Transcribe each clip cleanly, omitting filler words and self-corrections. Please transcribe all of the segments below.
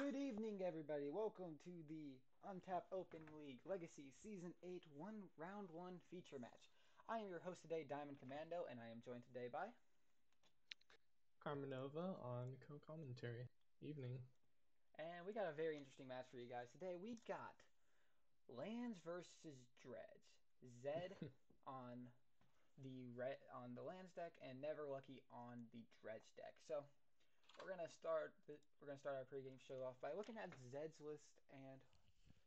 Good evening, everybody. Welcome to the Untap Open League Legacy Season 8 Round 1 feature match. I am your host today, Diamond Commando, and I am joined today by... Carmenova on co-commentary. Evening. And we got a very interesting match for you guys today. We got Lands versus Dredge. Zed on the Lands deck and NeverLucky on the Dredge deck. So we're gonna start our pregame show off by looking at Zed's list and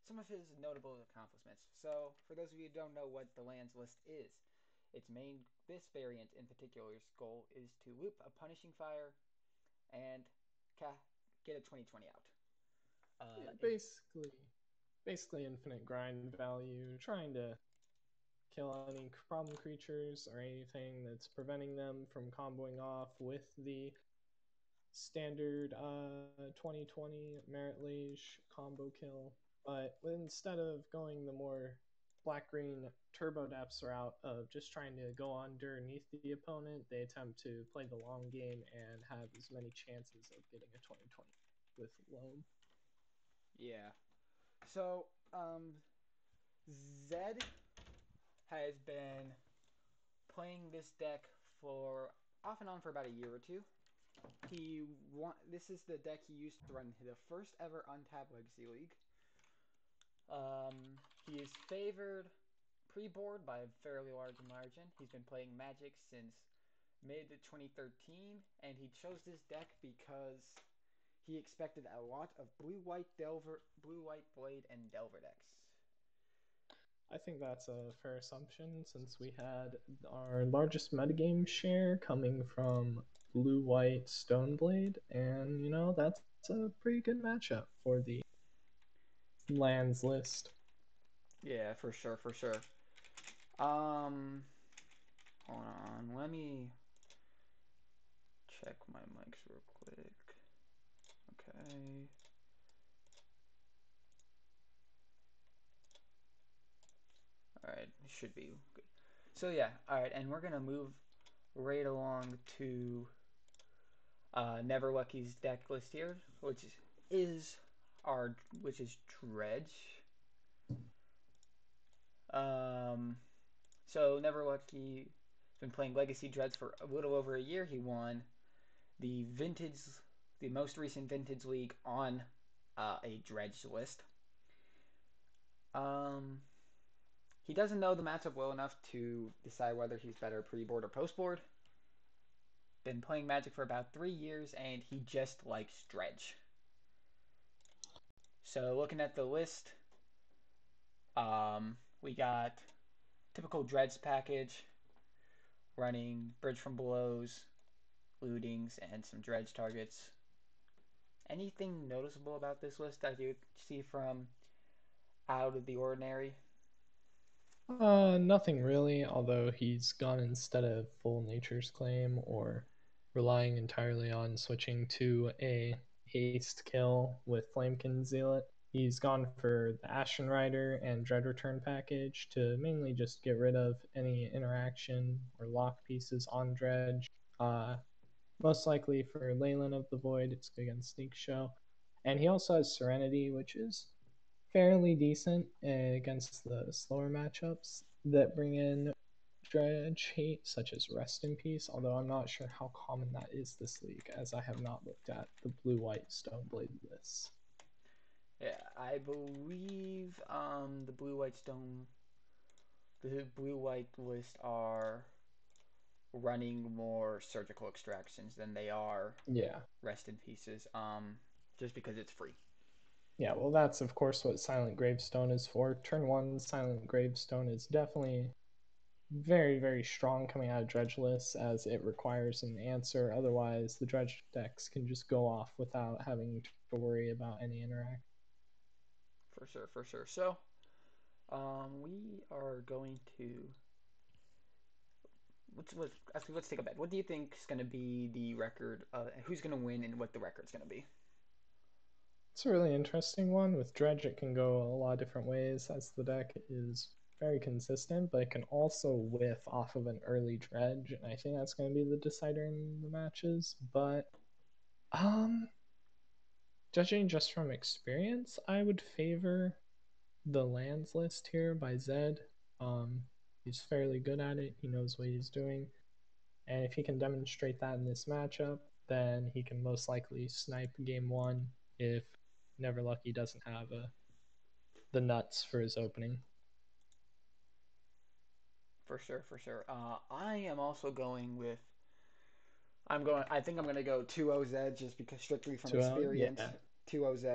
some of his notable accomplishments. So, for those of you who don't know what the lands list is, this variant in particular's goal is to loop a Punishing Fire and get a 2020 out. Yeah, basically infinite grind value, trying to kill any problem creatures or anything that's preventing them from comboing off with the standard 2020 Merit Liege combo kill. But instead of going the more black-green turbo depths route of just trying to go underneath the opponent, they attempt to play the long game and have as many chances of getting a 2020 with loam. Yeah. So, Zed has been playing this deck for off and on for about a year or two. This is the deck he used to run the first ever Untapped Legacy League. He is favored pre-board by a fairly large margin. He's been playing Magic since mid 2013, and he chose this deck because he expected a lot of blue-white blade, and Delver decks. I think that's a fair assumption since we had our largest metagame share coming from Blue White Stoneblade, and that's a pretty good matchup for the lands list. Yeah, for sure, for sure. Um, Hold on, let me check my mics real quick. Okay. Alright, it should be good. So yeah, alright, and we're gonna move right along to NeverLucky's deck list here, is which is Dredge. Um, so NeverLucky has been playing Legacy Dredge for a little over a year. He won the the most recent Vintage League on a Dredge list. Um, he doesn't know the matchup well enough to decide whether he's better pre-board or post-board. Been playing Magic for about 3 years, and he just likes Dredge. So looking at the list, we got typical Dredge package, running Bridge from Belows, lootings, and some Dredge targets. Anything noticeable about this list that you see from out of the ordinary? Nothing really, although he's gone instead of full Nature's Claim or relying entirely on switching to a haste kill with Flamekin Zealot. He's gone for the Ashen Rider and Dread Return package to mainly just get rid of any interaction or lock pieces on Dredge. Most likely for Leyland of the Void, it's good against Sneak Show. And he also has Serenity, which is fairly decent against the slower matchups that bring in Dredge hate, such as Rest in Peace, although I'm not sure how common that is this league, as I have not looked at the blue-white Stoneblade lists. Yeah, I believe the blue white list are running more surgical extractions than they are Yeah. rest in pieces. Just because it's free. Yeah, well, that's of course what Silent Gravestone is for. Turn 1 Silent Gravestone is definitely very, very strong coming out of Dredge lists as it requires an answer. Otherwise, the Dredge decks can just go off without having to worry about any interaction. For sure, for sure. So, we are going to let's take a bet. What do you think is going to be the record? Who's going to win and what the record's going to be? It's a really interesting one. With Dredge, it can go a lot of different ways as the deck is very consistent, but it can also whiff off of an early Dredge, and I think that's going to be the decider in the matches. But Judging just from experience, I would favor the lands list here by Zed. Um, he's fairly good at it. He knows what he's doing, and if he can demonstrate that in this matchup, then he can most likely snipe game one if NeverLucky doesn't have the nuts for his opening. For sure, for sure. I am also going with. I'm going. I think I'm going to go 2-0 Z just because strictly from 2-0, experience. yeah. 2-0 Z.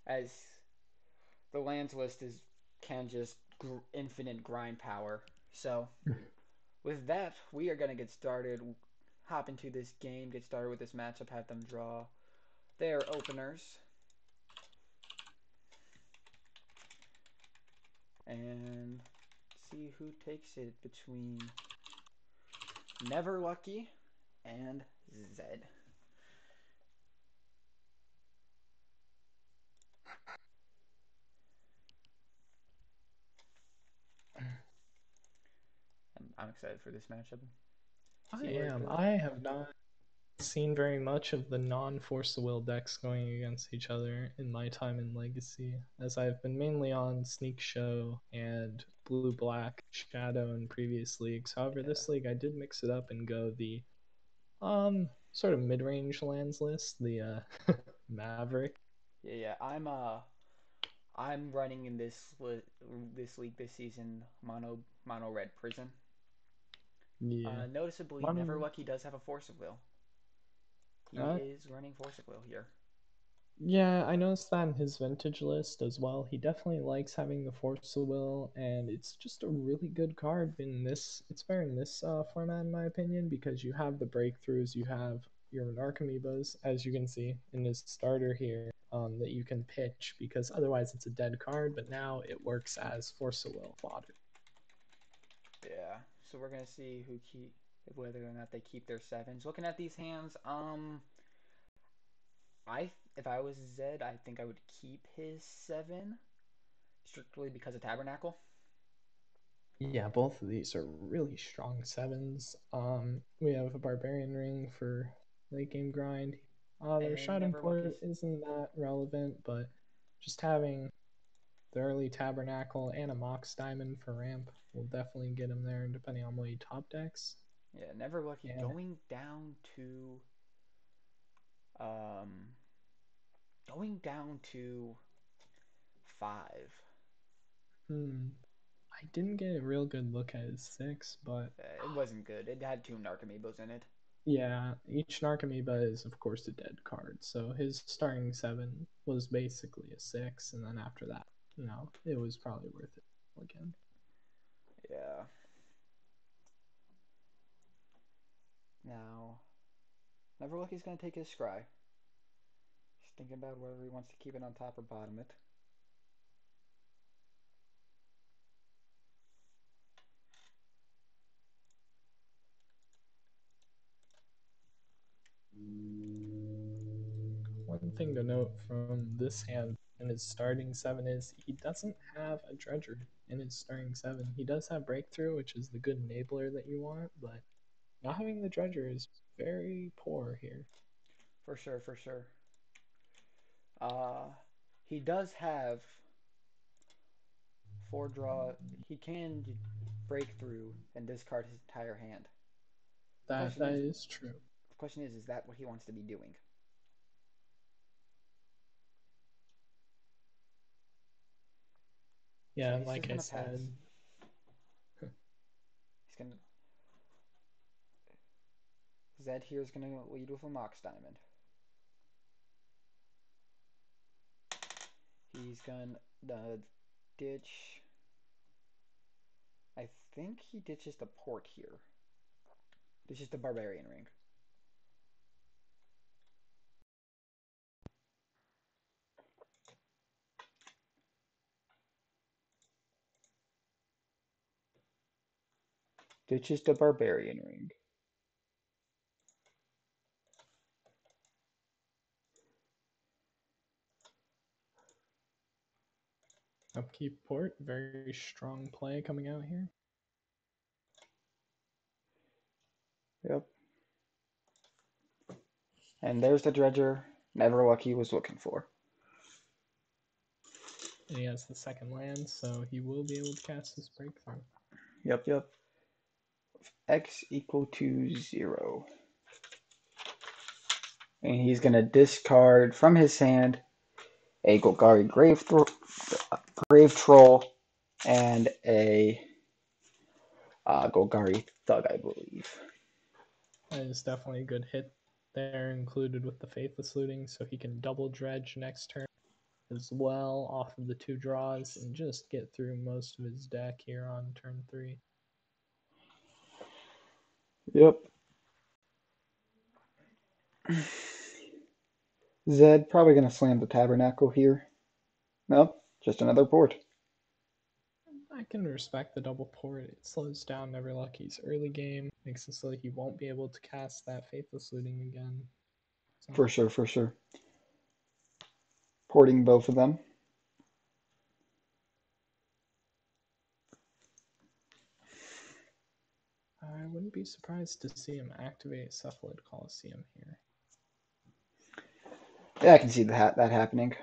As the lands list is can just infinite grind power. So with that, we are going to get started. Hop into this game. Get started with this matchup. Have them draw their openers. And see who takes it between NeverLucky and Zed. I'm excited for this matchup. I See where it am. goes. I have not seen very much of the non-Force the Will decks going against each other in my time in Legacy, as I've been mainly on Sneak Show and Blue Black Shadow in previous leagues. However, Yeah, this league I did mix it up and go the sort of mid-range lands list, the Maverick. yeah. I'm running in this league this season mono red prison. Yeah. Noticeably, Mon- NeverLucky does have a force of will. He uh, is running force of will here. Yeah, I noticed that in his vintage list as well. He definitely likes having the Force of Will, and it's just a really good card in this. It's better in this format, in my opinion, because you have the breakthroughs, you have your Narcomoebas, as you can see in his starter here, that you can pitch, because otherwise it's a dead card, but now it works as Force of Will fodder. Yeah. So we're gonna see whether or not they keep their sevens. Looking at these hands, if I was Zed, I think I would keep his seven strictly because of Tabernacle. Yeah, both of these are really strong sevens. We have a Barbarian Ring for late game grind. The And Rashad Import NeverLucky's. isn't that relevant, but just having the early Tabernacle and a Mox Diamond for ramp will definitely get him there, depending on what he top decks. Yeah, NeverLucky And um going down to five. I didn't get a real good look at his six, but It wasn't good. It had two Narcomoebas in it. yeah, each Narcomoeba is of course a dead card, so his starting seven was basically a six, and then after that, it was probably worth it again. Yeah. Now, NeverLucky's gonna take his scry. He's thinking about whether he wants to keep it on top or bottom it. One thing to note from this hand in his starting seven is he doesn't have a Dredger in his starting seven. He does have Breakthrough, which is the good enabler that you want, but not having the Dredger is very poor here. For sure, for sure. Uh, he does have four draw. He can break through and discard his entire hand. The That question that is, is true. is that what he wants to be doing? Yeah, So and he's just like I gonna pass. said, He's gonna Zed here is gonna lead with a Mox Diamond. He's gonna ditch. I think he ditches the port here. Ditches the Barbarian Ring. Ditches the Barbarian Ring. Upkeep Port, very strong play coming out here. Yep. And there's the Dredger. NeverLucky was looking for. And he has the second land, so he will be able to cast his breakthrough. Yep. X equal to 0. And he's going to discard from his hand a Golgari Grave Troll and a Golgari Thug, I believe. That is definitely a good hit there, included with the Faithless Looting, so he can double Dredge next turn as well off of the 2 draws and just get through most of his deck here on turn 3. Yep. Zed probably going to slam the Tabernacle here. Nope, just another port. I can respect the double port. It slows down NeverLucky's early game, makes it so he won't be able to cast that Faithless Looting again. So. For sure. Porting both of them. I wouldn't be surprised to see him activate Cephalid Coliseum here. Yeah, I can see that happening.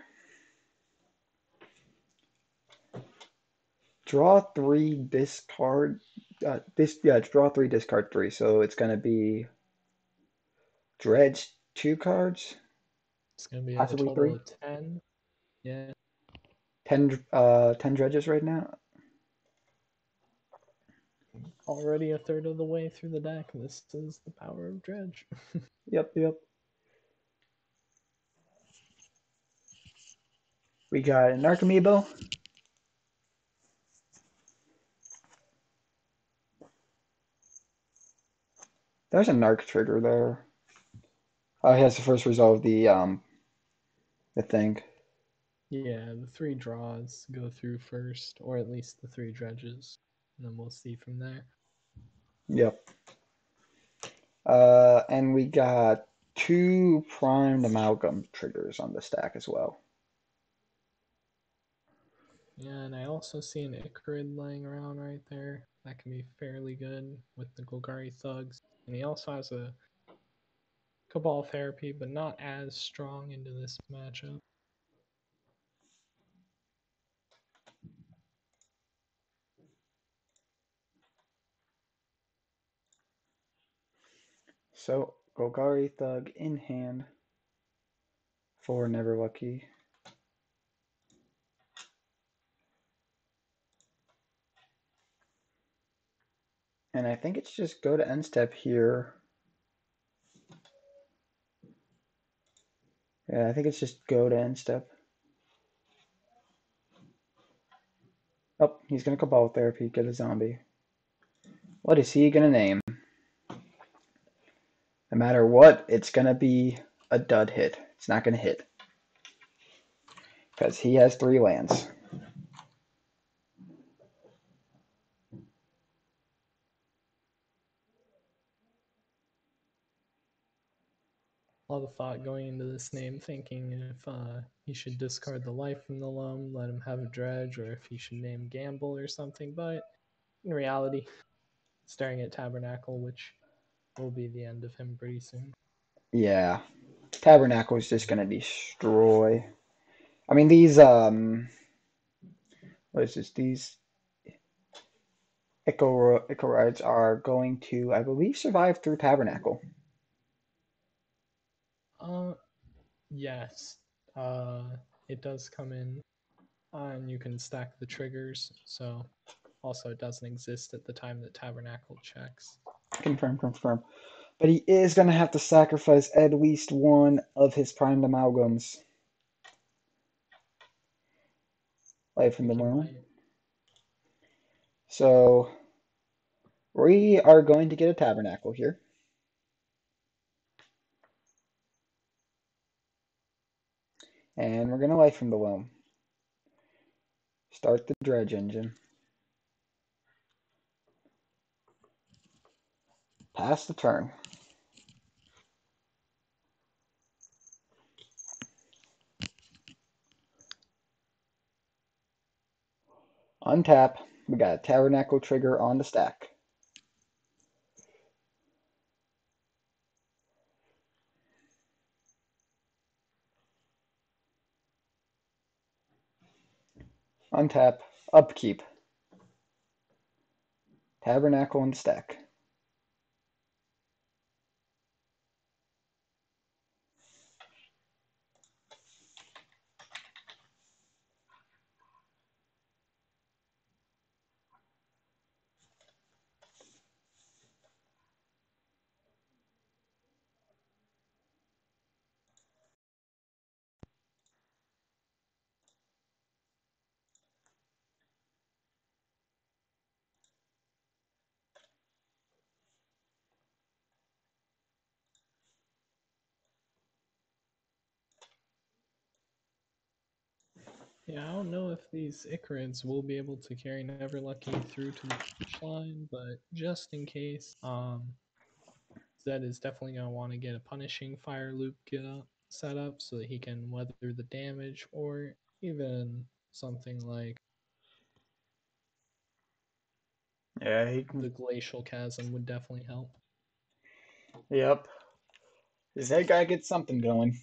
Draw 3, discard. Draw 3, discard 3. So it's going to be Dredge 2 cards. It's going to be a Possibly total 3. of 10. Yeah. 10 Dredges right now. Already a third of the way through the deck. This is the power of Dredge. Yep. We got an Archamiibo. There's a Narc trigger there. Oh, he has to first resolve the thing. Yeah, the 3 draws go through first, or at least the 3 Dredges, and then we'll see from there. Yep. And we got 2 primed amalgam triggers on the stack as well. Yeah, and I also see an Icarid laying around right there. That can be fairly good with the Golgari Thugs. And he also has a Cabal Therapy, but not as strong into this matchup. So, Golgari Thug in hand for NeverLucky. And I think it's just go to end step here. Yeah, I think it's just go to end step. Oh, he's going to Cabal Therapy, get a zombie. What is he going to name? No matter what, it's going to be a dud hit. It's not going to hit. Because he has 3 lands. A lot of thought going into this name, thinking if he should discard the life from the loam, let him have a Dredge, or if he should name Gamble or something. But in reality, staring at Tabernacle, which will be the end of him pretty soon. Yeah. Tabernacle is just going to destroy. I mean, these, what is this? These Icorides are going to, I believe, survive through Tabernacle. Yes. It does come in, and you can stack the triggers, so also it doesn't exist at the time that Tabernacle checks. Confirm. But he is going to have to sacrifice at least one of his primed amalgams. Life in the Loam. So we are going to get a Tabernacle here. And we're going to Life from the Loam. Start the Dredge engine. Pass the turn. Untap. We got a Tabernacle trigger on the stack. Untap. Upkeep. Tabernacle and stack. Yeah, I don't know if these Icarids will be able to carry NeverLucky through to the finish line, but just in case, Zed is definitely going to want to get a punishing fire loop set up so that he can weather the damage, or even something like Yeah, he can. the Glacial Chasm would definitely help. Yep. That guy gets something going.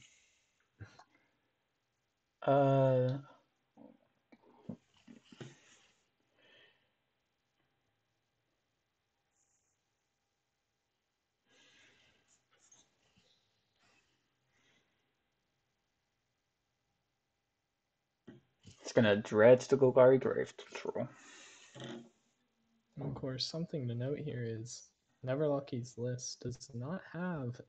Uh, it's gonna dredge the Golgari Grave Troll. And of course, something to note here is NeverLucky's list does not have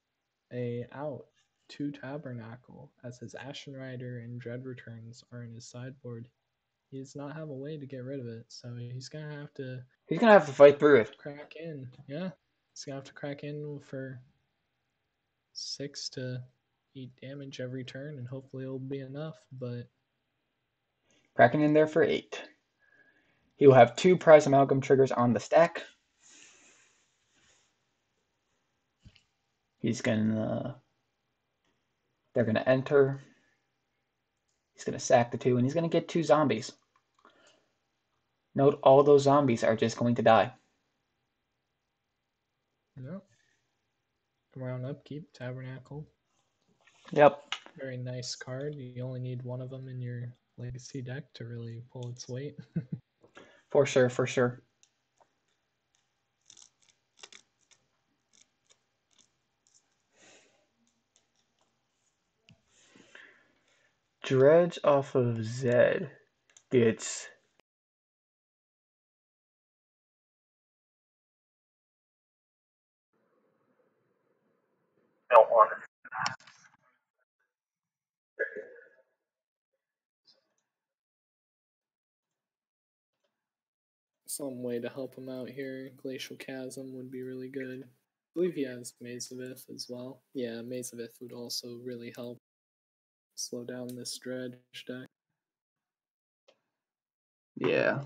a out to Tabernacle, as his Ashen Rider and Dread Returns are in his sideboard. He does not have a way to get rid of it, so he's gonna have to He's gonna have to fight through it. crack in. Yeah, he's gonna have to crack in for 6 to 8 damage every turn, and hopefully it'll be enough. But Cracking in there for 8. He will have 2 Prize Amalgam triggers on the stack. He's gonna. They're gonna enter. He's gonna sack the 2, and he's gonna get 2 zombies. Note all those zombies are just going to die. no, around upkeep, Tabernacle. Yep. Very nice card. You only need one of them in your legacy deck to really pull its weight. For sure, for sure. Dredge off of Zed gets don't want it. Some way to help him out here. Glacial Chasm would be really good. I believe he has Maze of Ith as well. Yeah, Maze of Ith would also really help slow down this Dredge deck. Yeah.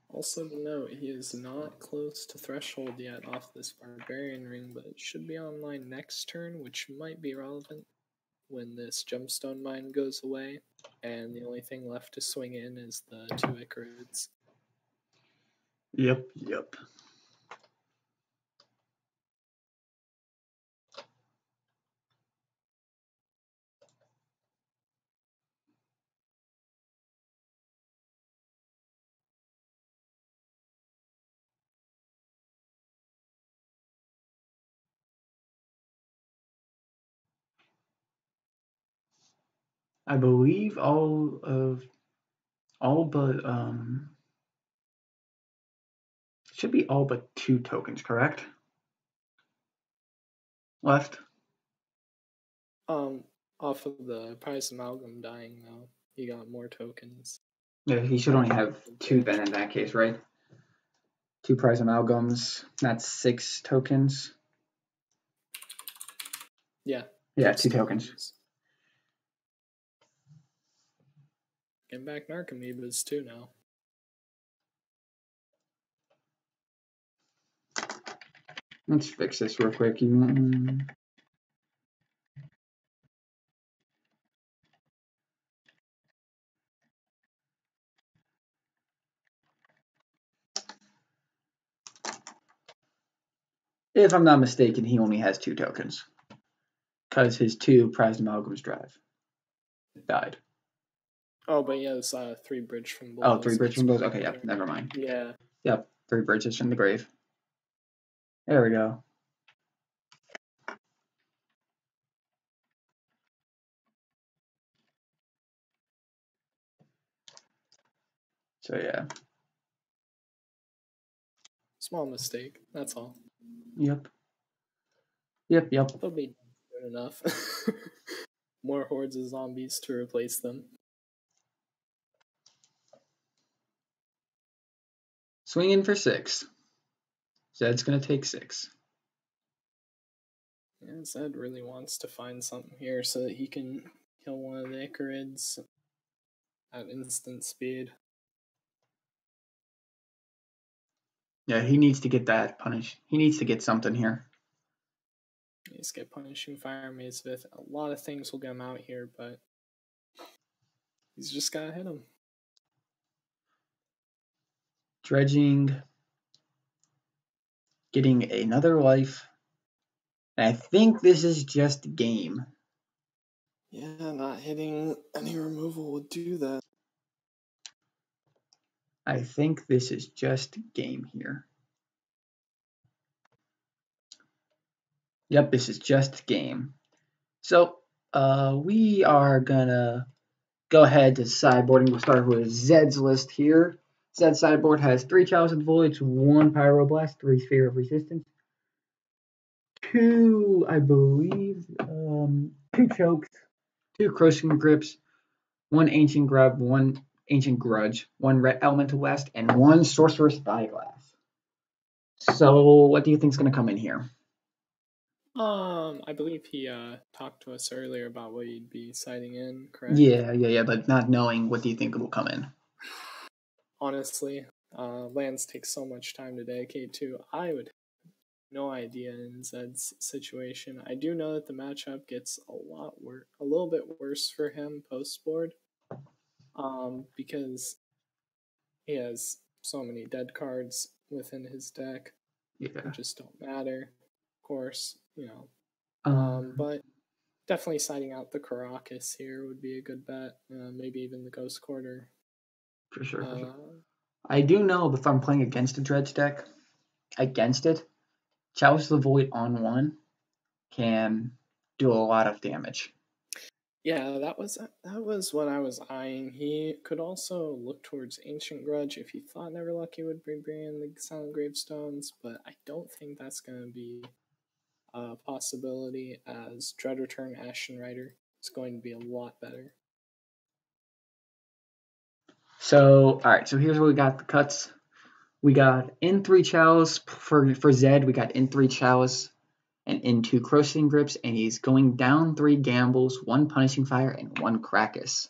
Also to note, he is not close to Threshold yet off this Barbarian Ring, but it should be online next turn, which might be relevant when this Gemstone Mine goes away, and the only thing left to swing in is the 2 Icarids. Yep, yep. I believe all but should be all but 2 tokens, correct? Left. Off of the Prize Amalgam dying though, he got more tokens. Yeah, he should only have 2 then in that case, right? 2 Prize Amalgams. That's 6 tokens. Yeah. Yeah, 2 tokens. Getting back Narcomoebas too now. Let's fix this real quick. If I'm not mistaken, he only has 2 tokens. Because his 2 prized amalgams drive died. Oh, but he has 3 bridge from Oh, below. 3 bridge from those? Okay, yeah, never mind. Yeah. Yep, 3 bridges from the grave. There we go. So yeah. Small mistake. That's all. Yep. They'll be good enough. More hordes of zombies to replace them. Swinging for 6. Zed's gonna take 6. Yeah, Zed really wants to find something here so that he can kill one of the Icarids at instant speed. Yeah, he needs to get that punish. He needs to get something here. He needs to get Punishing Fire, Maze Vith. A lot of things will get him out here, but he's just gotta hit him. Dredging. Getting another life. And I think this is just game. Yeah, not hitting any removal would do that. I think this is just game here. Yep, this is just game. So we are gonna go ahead to sideboarding. We'll start with Zed's list here. Zed's sideboard has 3 Chalice of Voids, 1 Pyroblast, 3 Sphere of Resistance, 2, I believe, 2 Chokes, 2 Crushing Grips, 1 Ancient Grub, 1 Ancient Grudge, 1 Red Elemental Blast, and 1 Sorcerer's Spyglass. So what do you think is going to come in here? I believe he talked to us earlier about what he'd be citing in, correct? Yeah, but not knowing, what do you think will come in? Honestly, lands take so much time to dedicate to. I would have no idea in Zed's situation. I do know that the matchup gets a little bit worse for him post board, because he has so many dead cards within his deck. Yeah. That just don't matter, of course, you know. But definitely siding out the Caracas here would be a good bet. Maybe even the Ghost Quarter. For sure. I do know if I'm playing against a Dredge deck, against it, Chalice of the Void on 1 can do a lot of damage. Yeah, that was what I was eyeing. He could also look towards Ancient Grudge if he thought NeverLucky would bring in the Silent Gravestones, but I don't think that's going to be a possibility, as Dread Return Ashen Rider is going to be a lot better. So, alright, so here's where we got the cuts. We got in 3 Chalice for Zed, we got in 3 Chalice and in 2 Crushing Grips, and he's going down 3 Gambles, 1 Punishing Fire, and 1 Krakus.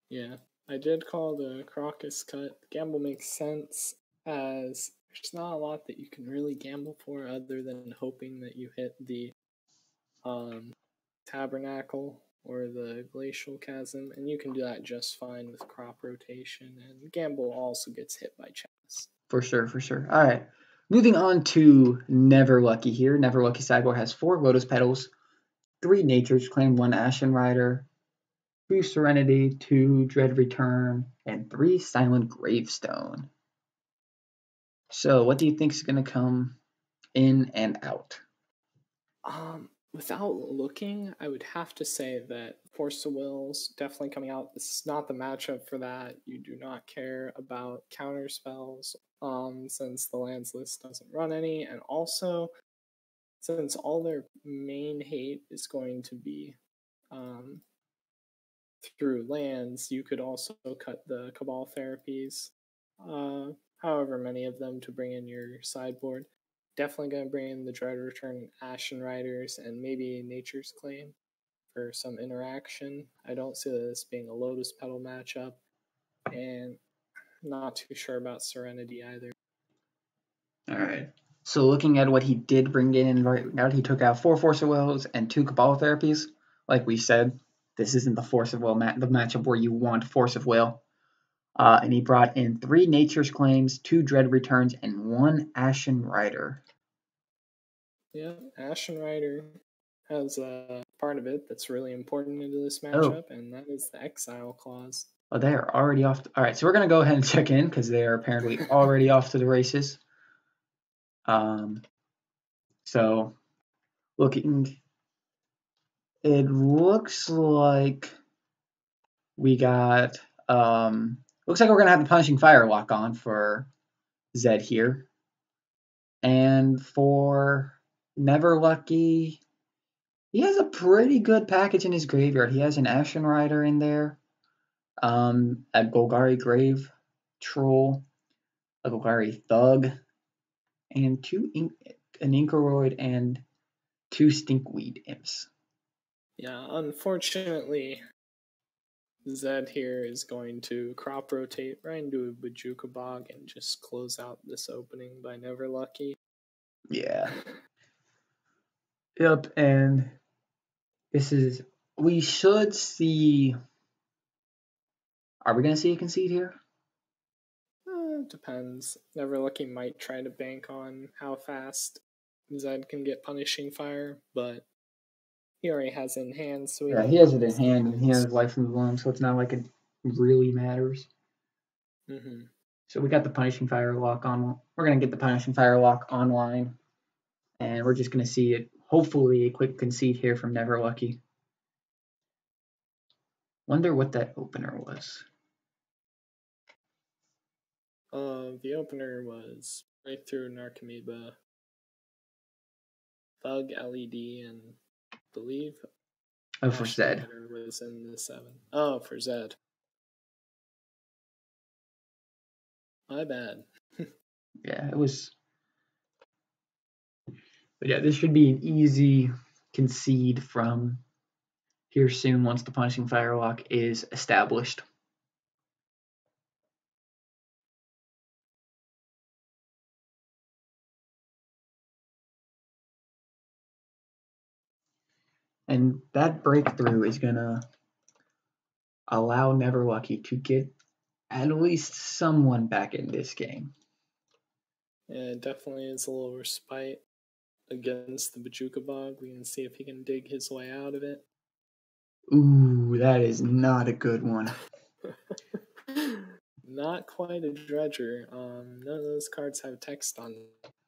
Yeah, I did call the Krakus cut. Gamble makes sense, as there's not a lot that you can really gamble for other than hoping that you hit the Tabernacle or the Glacial Chasm, and you can do that just fine with crop rotation, and Gamble also gets hit by Chalice. For sure. Alright, moving on to NeverLucky here. NeverLucky sideboard has 4 Lotus Petals, 3 Nature's Claim, 1 Ashen Rider, 2 Serenity, 2 Dread Return, and 3 Silent Gravestone. So what do you think is going to come in and out? Without looking, I would have to say that Force of Will's definitely coming out. This is not the matchup for that. You do not care about counter spells, since the lands list doesn't run any, and also since all their main hate is going to be through lands, you could also cut the Cabal Therapies, however many of them, to bring in your sideboard. Definitely going to bring in the Dread Return Ashen Riders and maybe Nature's Claim for some interaction. I don't see this being a Lotus Petal matchup, and not too sure about Serenity either. Alright, so looking at what he did bring in right now, he took out 4 Force of Wills and 2 Cabal Therapies. Like we said, this isn't the Force of Will the matchup where you want Force of Will. And he brought in 3 Nature's Claims, 2 Dread Returns, and 1 Ashen Rider. Yeah, Ashen Rider has a part of it that's really important into this matchup, and that is the Exile clause. Oh, they are already off. All right, so we're going to go ahead and check in because they are apparently already off to the races. So looking, it looks like we got, looks like we're going to have the Punishing Fire lock on for Zed here. And for NeverLucky, he has a pretty good package in his graveyard. He has an Ashen Rider in there, a Golgari Grave Troll, a Golgari Thug, and an Inkoroid and 2 Stinkweed Imps. Yeah, unfortunately, Zed here is going to crop rotate right into a Bojuka Bog and just close out this opening by NeverLucky. Yeah. Yep, and this is, we should see, are we going to see a concede here? Depends. NeverLucky might try to bank on how fast Zed can get Punishing Fire, but he already has it in hand, so yeah, he has it in hand, and he has Life in the Bloom, so it's not like it really matters. Mm-hmm. So we got the Punishing Fire lock on. We're going to get the Punishing Fire lock online, and we're just going to see it, hopefully a quick concede here from NeverLucky. Wonder what that opener was. The opener was right through Narcomoeba, Thug, LED, and I believe for Zed. Was in the 7. Oh, for Zed. My bad. Yeah, it was. But yeah, this should be an easy concede from here soon once the Punishing Fire lock is established. And that breakthrough is going to allow NeverLucky to get at least someone back in this game. Yeah, it definitely is a little respite against the Bojuka Bog. We can see if he can dig his way out of it. Ooh, that is not a good one. Not quite a dredger. None of those cards have text on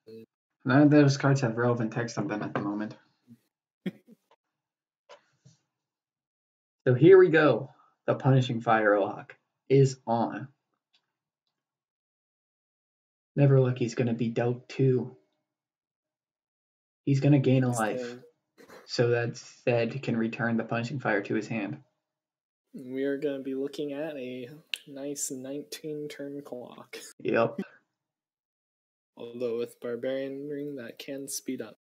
them. None of those cards have relevant text on them at the moment. So here we go. The Punishing Fire lock is on. NeverLucky's going to be dealt 2. He's going to gain a life so that Zed can return the Punishing Fire to his hand. We are going to be looking at a nice 19-turn clock. Yep. Although with Barbarian Ring, that can speed up.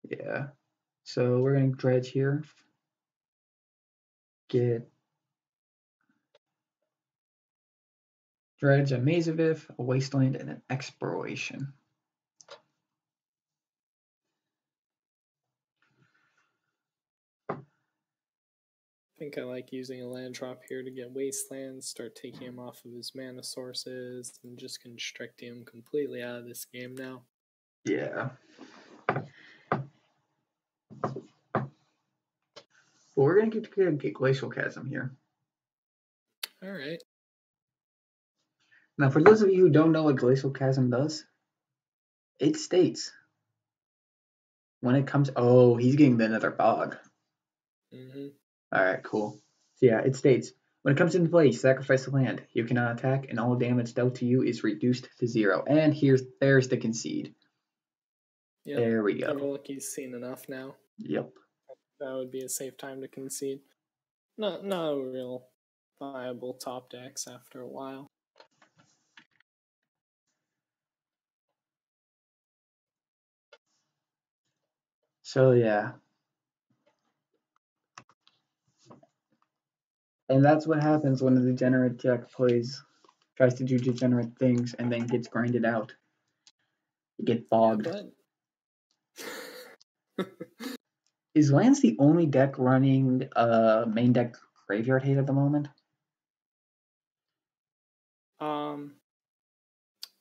Yeah. So we're going to Dredge here. Get Dredge, a Maze of If, a Wasteland, and an Exploration. I think I like using a land drop here to get Wasteland, start taking him off of his mana sources, and just constricting him completely out of this game now. Yeah. Well, we're going to get Glacial Chasm here. All right. Now, for those of you who don't know what Glacial Chasm does, it states when it comes... Oh, he's getting the Nether Bog. Mm-hmm. All right, cool. So yeah, it states, when it comes into play, you sacrifice the land. You cannot attack, and all damage dealt to you is reduced to 0. And there's the concede. Yep. There we go. NeverLucky's seen enough now. Yep. That would be a safe time to concede. Not a real viable top decks after a while. So yeah. And that's what happens when a degenerate deck tries to do degenerate things and then gets grinded out. You get bogged. Yeah, Is Lance the only deck running main deck Graveyard Hate at the moment?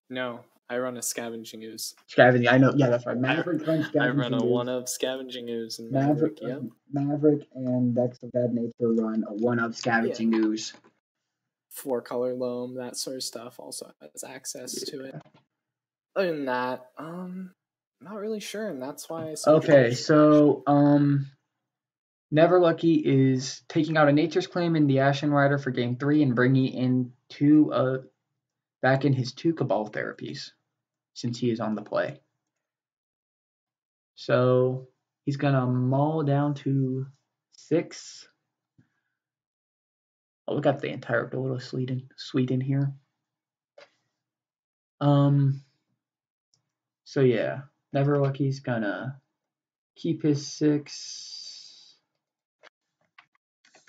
No. I run a Scavenging Ooze. Scavenging, I know. Yeah, that's right. Maverick runs Scavenging I run a Ooze. 1-of Scavenging Ooze and Maverick, Yep. Maverick and Dex of Bad Nature run a 1-of Scavenging Ooze. 4-color loam, that sort of stuff also has access to it. Other than that, not really sure, and that's why I said okay, so NeverLucky is taking out a Nature's Claim in the Ashen Rider for game 3 and bringing in back in his 2 Cabal therapies since he is on the play. So he's gonna maul down to 6. I'll look at the entire Dota suite in here. So yeah, NeverLucky's gonna keep his 6.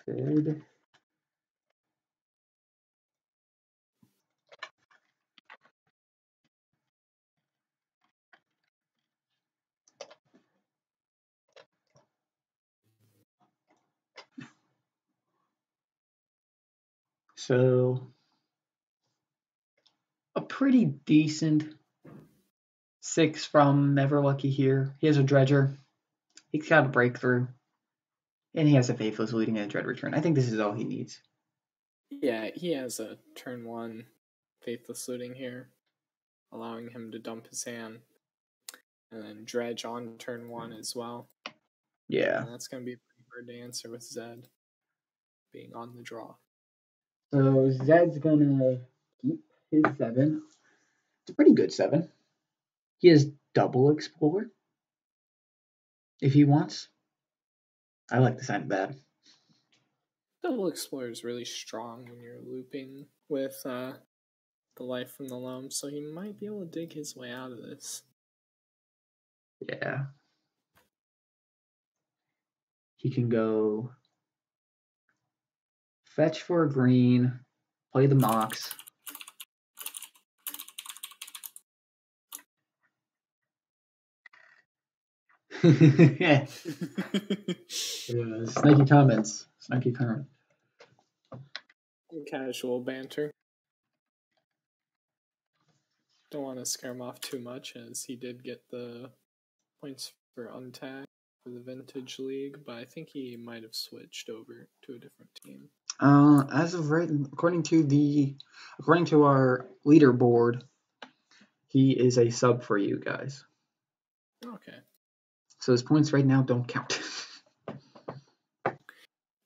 Good. So a pretty decent 6 from NeverLucky here. He has a Dredger. He's got a Breakthrough. And he has a Faithless Looting and a Dread Return. I think this is all he needs. Yeah, he has a turn 1 Faithless Looting here, allowing him to dump his hand. And then Dredge on turn 1 as well. Yeah. And that's going to be pretty hard to answer with Zed being on the draw. So Zed's going to keep his 7. It's a pretty good 7. He has double Explore if he wants. I like the sign of that. Double Explorer is really strong when you're looping with the life from the loam, so he might be able to dig his way out of this. Yeah. He can go fetch for a green, play the Mox. Yeah, snaky comments. Snaky comment. Casual banter. Don't want to scare him off too much, as he did get the points for untag for the Vintage League, but I think he might have switched over to a different team. As of right, according to our leaderboard, he is a sub for you guys. Okay. So his points right now don't count.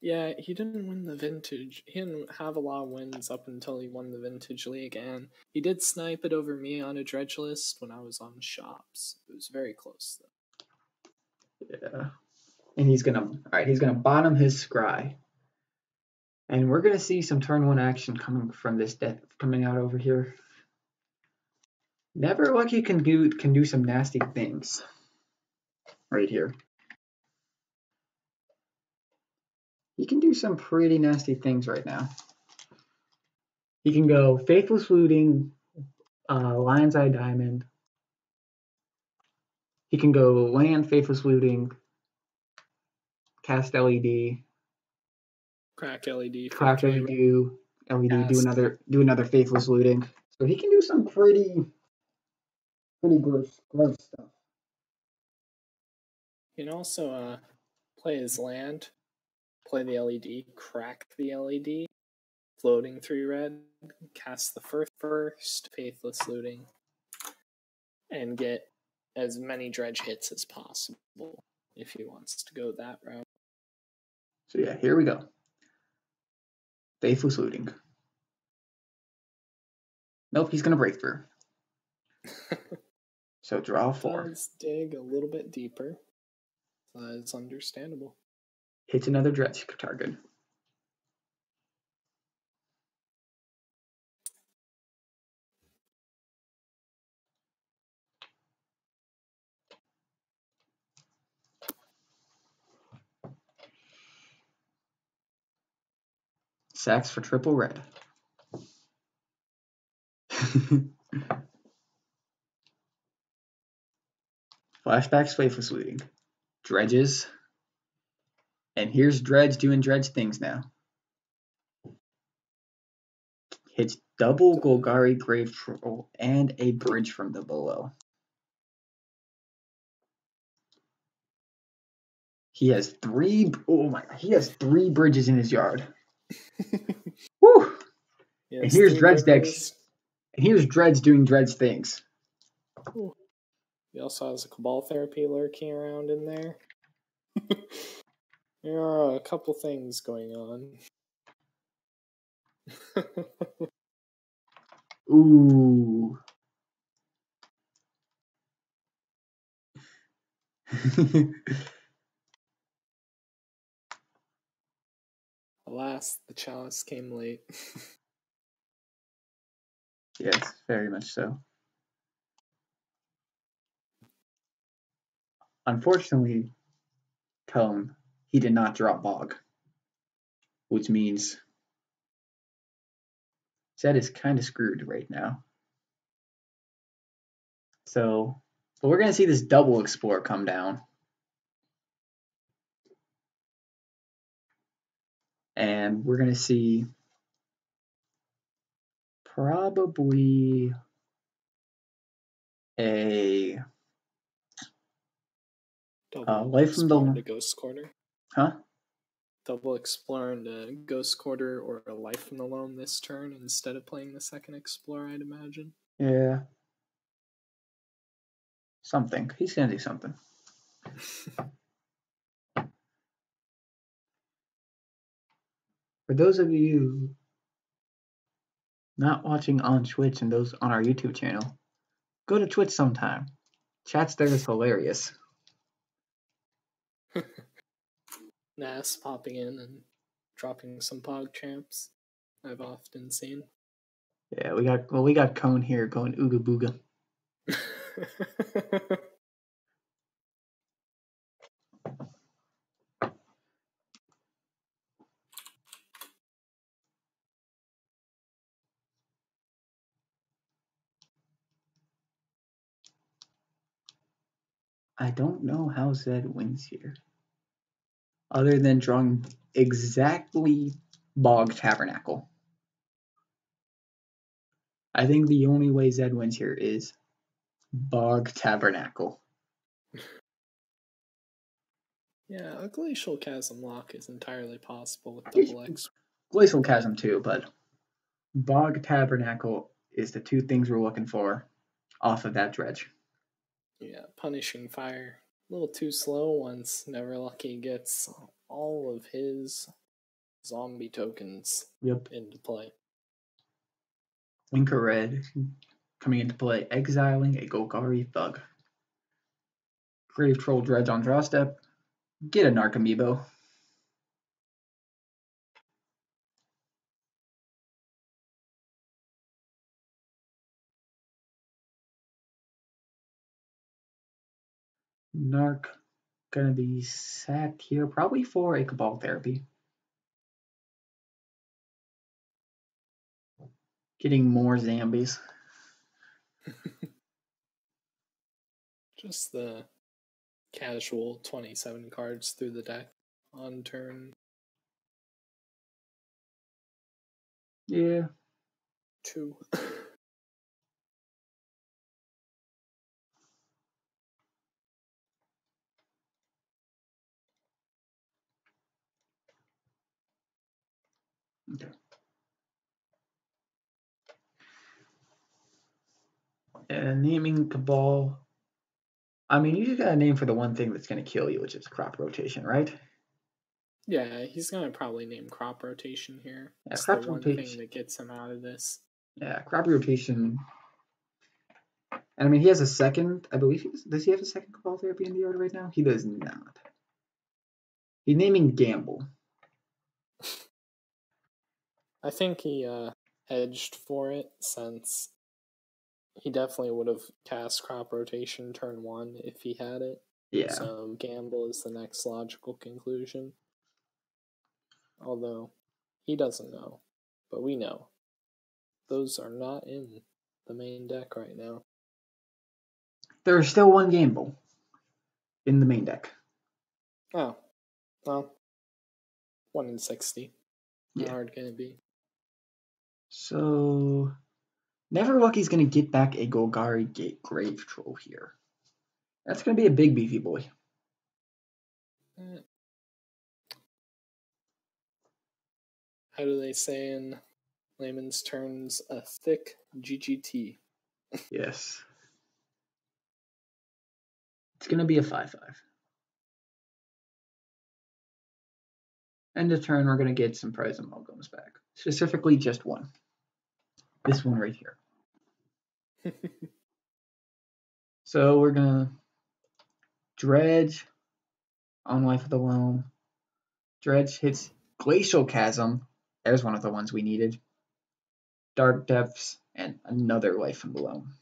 Yeah, he didn't win the Vintage. He didn't have a lot of wins up until he won the Vintage League, and he did snipe it over me on a Dredge list when I was on Shops. It was very close, though. Yeah. And he's gonna bottom his Scry. And we're gonna see some turn 1 action coming out over here. NeverLucky can do some nasty things. Right here. He can do some pretty nasty things right now. He can go Faithless Looting, Lion's Eye Diamond. He can go land Faithless Looting, cast LED, Crack LED, LED, do another Faithless Looting. So he can do some pretty gross stuff. You can also play his land, play the LED, crack the LED, floating 3 red, cast the first Faithless Looting, and get as many Dredge hits as possible if he wants to go that route. So yeah, here we go. Faithless Looting. Nope, he's gonna break through. So draw 4. Does dig a little bit deeper. It's understandable. Hits another Dredge target. Sacks for triple red. Flashbacks, Faithless Looting. Dredges. And here's Dredge doing Dredge things now. Hits double Golgari Grave Troll, and a bridge from the below. He has three. Oh my! He has 3 bridges in his yard. Woo! And here's Dredge decks. And here's Dredge doing Dredge things. Ooh. He also has a Cabal Therapy lurking around in there. There are a couple things going on. Ooh. Alas, the chalice came late. Yes, very much so. Unfortunately, Cone, he did not drop Bog, which means Zed is kind of screwed right now. So, but we're going to see this double Explore come down. And we're going to see probably a Double Life from Explore the... to Ghost Quarter. Huh? Double Explore into Ghost Quarter or a Life from the Loam this turn instead of playing the second Explore, I'd imagine. Yeah. Something. He's going to do something. For those of you not watching on Twitch and those on our YouTube channel, go to Twitch sometime. Chats there is hilarious. Nas popping in and dropping some Pog champs I've often seen. Yeah, we got Cone here going ooga booga. I don't know how Zed wins here. Other than drawing exactly Bog Tabernacle. I think the only way Zed wins here is Bog Tabernacle. Yeah, a Glacial Chasm lock is entirely possible with double X. Glacial Chasm too, but Bog Tabernacle is the 2 things we're looking for off of that Dredge. Yeah, Punishing Fire. A little too slow once NeverLucky gets all of his zombie tokens into play. Red coming into play, exiling a Golgari Thug. Grave Troll Dredge on draw step. Get a Narc Amiibo. Narc gonna be sacked here, probably for a Cabal Therapy. Getting more zombies. Just the casual 27 cards through the deck on turn. Yeah. 2. Okay. And naming Cabal. I mean, you just got a name for the one thing that's going to kill you, which is crop rotation, right? Yeah, he's going to probably name crop rotation here. Yeah, it's crop the one rotation thing that gets him out of this. Yeah, crop rotation. And I mean, he has a second, I believe. Does he have a second Cabal Therapy in the yard right now? He does not. He's naming Gamble. I think he hedged for it since he definitely would have cast crop rotation turn 1 if he had it. Yeah. So Gamble is the next logical conclusion. Although he doesn't know, but we know. Those are not in the main deck right now. There is still one Gamble in the main deck. Oh, well, 1 in 60. How Yeah. hard can it be? So NeverLucky's going to get back a Golgari Gate Grave Troll here. That's going to be a big beefy boy. How do they say in layman's terms? A thick GGT. Yes. It's going to be a 5-5. End of turn, we're going to get some prize amalgams back. Specifically, just one. This one right here. So we're going to Dredge on Life of the Loam. Dredge hits Glacial Chasm. There's one of the ones we needed. Dark Depths, and another Life of the Loam.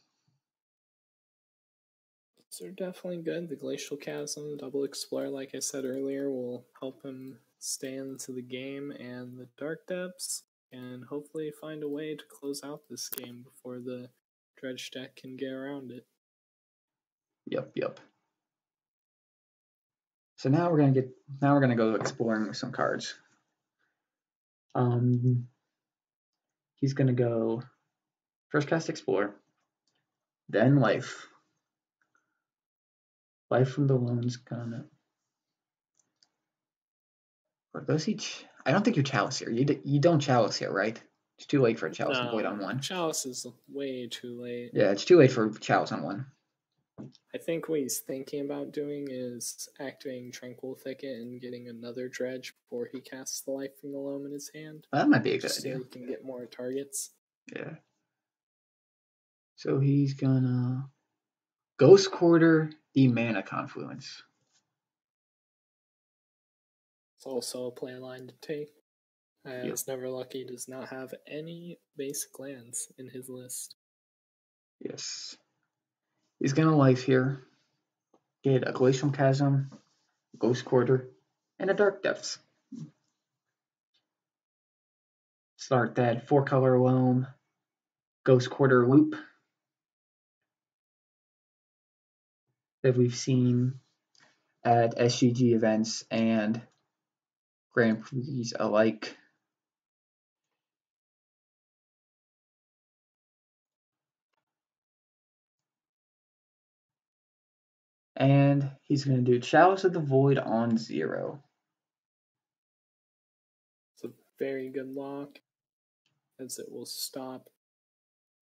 These are definitely good. The Glacial Chasm, Double Explorer, like I said earlier, will help him stay into the game, and the Dark Depths, and hopefully find a way to close out this game before the Dredge deck can get around it. Yep. So now we're gonna go exploring with some cards. He's gonna go first cast Explore, then Life. Life from the Loam's gonna. Or does he? I don't think you Chalice here. You don't Chalice here, right? It's too late for a Chalice and Void on one. Chalice is way too late. Yeah, it's too late for Chalice on one. I think what he's thinking about doing is activating Tranquil Thicket and getting another Dredge before he casts the Life from the Loam in his hand. That might be a good idea. So he can get more targets. Yeah. So he's gonna Ghost Quarter the Mana Confluence. It's also a play line to take, as NeverLucky does not have any basic lands in his list. Yes. He's gonna Life here. Get a Glacial Chasm, Ghost Quarter, and a Dark Depths. Start that 4-color Loam, Ghost Quarter loop that we've seen at SGG events and Grand Prix alike. And he's going to do Chalice of the Void on 0. It's a very good lock, as it will stop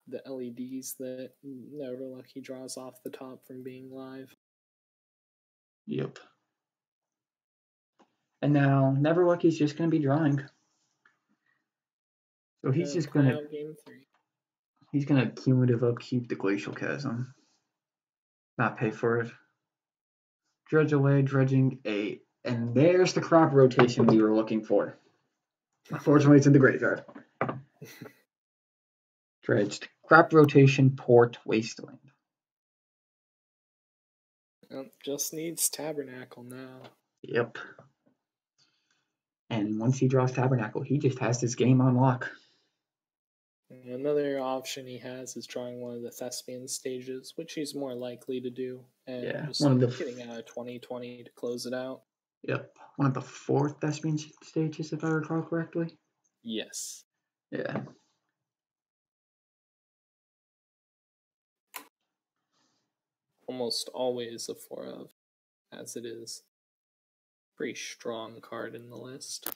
the LEDs that NeverLucky draws off the top from being live. Yep. And now NeverLucky's just going to be drawing. So he's just going to game 3. He's going to cumulative upkeep the Glacial Chasm. Not pay for it. Dredge away, dredging 8. And there's the crop rotation we were looking for. Unfortunately, it's in the graveyard. Dredged. Crop rotation, Port, Wasteland. Just needs Tabernacle now. Yep. And once he draws Tabernacle, he just has this game on lock. Another option he has is drawing one of the Thespian stages, which he's more likely to do, and just one of the getting out of 2020 to close it out. Yep, one of the 4 Thespian stages, if I recall correctly. Yes. Yeah. Almost always a 4 of, as it is. Pretty strong card in the list.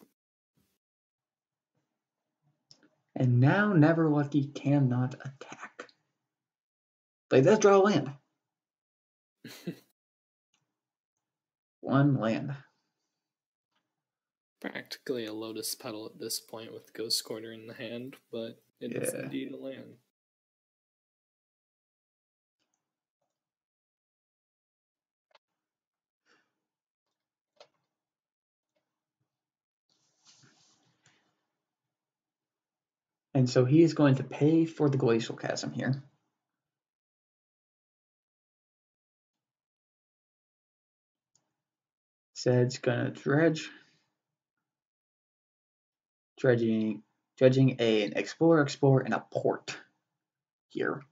And now NeverLucky cannot attack. But he does draw a land. 1 land. Practically a Lotus Petal at this point with Ghost Quarter in the hand, but it is indeed a land. And so he is going to pay for the Glacial Chasm here. Zed's gonna dredge. Dredging an Explore, and a Port here.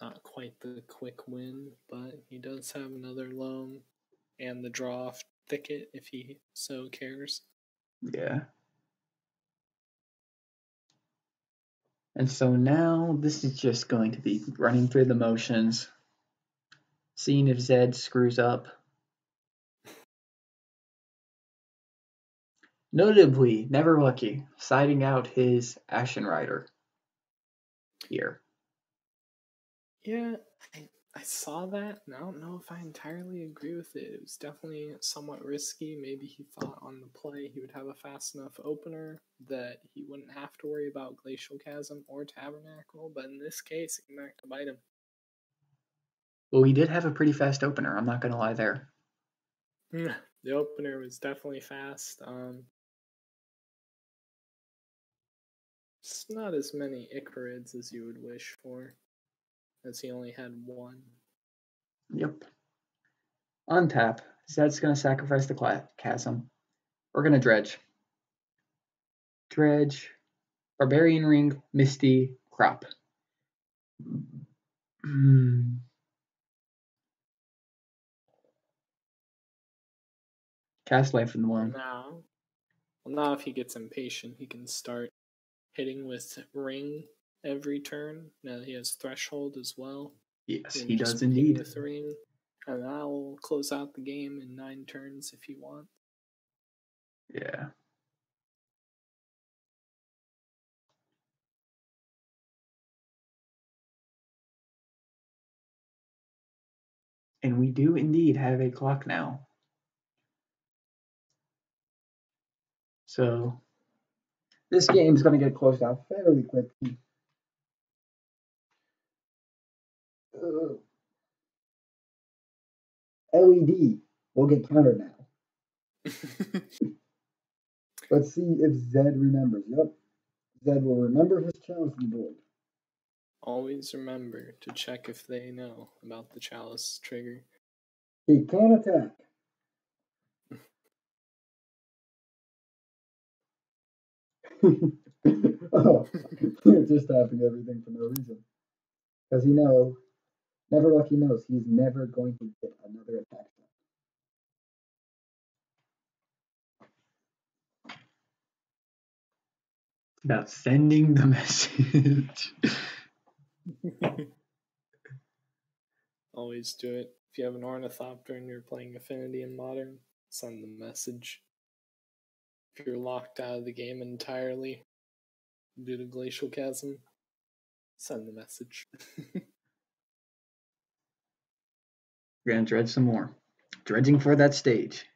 Not quite the quick win, but he does have another loam and the draw off thicket if he so cares. Yeah. And so now this is just going to be running through the motions, seeing if Zed screws up. Notably, NeverLucky siding out his Ashen Rider here. Yeah, I saw that, and I don't know if I entirely agree with it. It was definitely somewhat risky. Maybe he thought on the play he would have a fast enough opener that he wouldn't have to worry about Glacial Chasm or Tabernacle, but in this case, it came back to bite him. Well, he did have a pretty fast opener, I'm not going to lie there. The opener was definitely fast. It's not as many Icarids as you would wish for, as he only had one. Yep. On tap, Zed's going to sacrifice the chasm. We're going to dredge. Dredge, Barbarian Ring, Misty, Crop. Cast Life in the Loam. Now if he gets impatient, he can start hitting with Ring every turn. Now that he has Threshold as well. Yes, he does indeed. With Ring, and that will close out the game in 9 turns if he wants. Yeah. And we do indeed have a clock now. So this game is going to get closed out fairly quickly. LED will get countered now. Let's see if Zed remembers. Yep. Zed will remember his chalice on the board. Always remember to check if they know about the chalice trigger. He can attack. Oh, you're just tapping everything for no reason. Because NeverLucky knows he's never going to get another attack step. It's about sending the message. Always do it. If you have an Ornithopter and you're playing Affinity in Modern, send the message. If you're locked out of the game entirely due to Glacial Chasm, send the message. We're going to dredge some more. Dredging for that stage.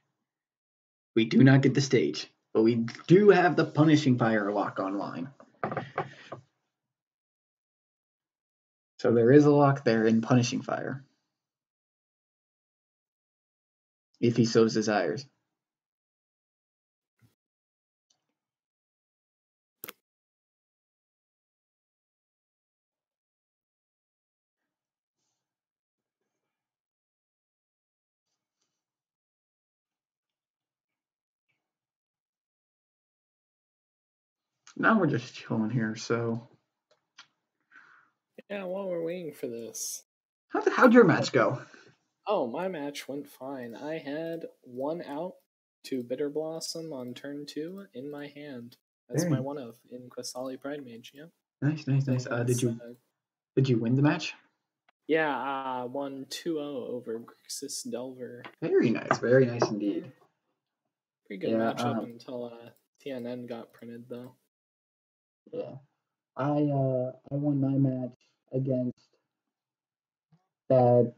We do not get the stage, but we do have the Punishing Fire lock online. So there is a lock there in Punishing Fire. If he so desires. Now we're just chilling here, so. Yeah, while we're waiting for this. How'd your match go? Oh, my match went fine. I had 1 out to Bitter Blossom on turn 2 in my hand. That's my 1-of in Questali Pride Mage, yeah. Nice. Did you win the match? Yeah, I won 2-0 over Grixis Delver. Very nice indeed. Pretty good matchup until TNN got printed, though. Yeah. I won my match against that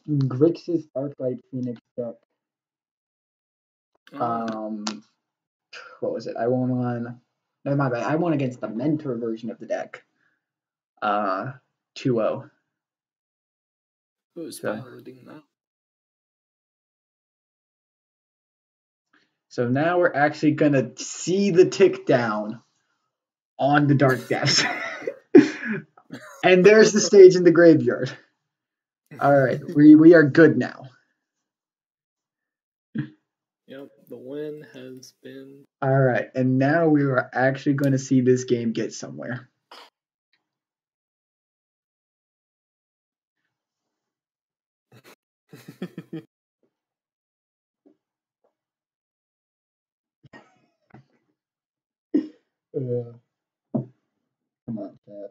Grixis Arclight Phoenix deck. What was it? I won on. No, my bad. I won against the Mentor version of the deck. 2-0. Who's piloting that? So now we're actually gonna see the tick down on the Dark Depths. And there's the stage in the graveyard. Alright, we are good now. Yep, the win has been... Alright, and now we are actually going to see this game get somewhere. Come on, Chad.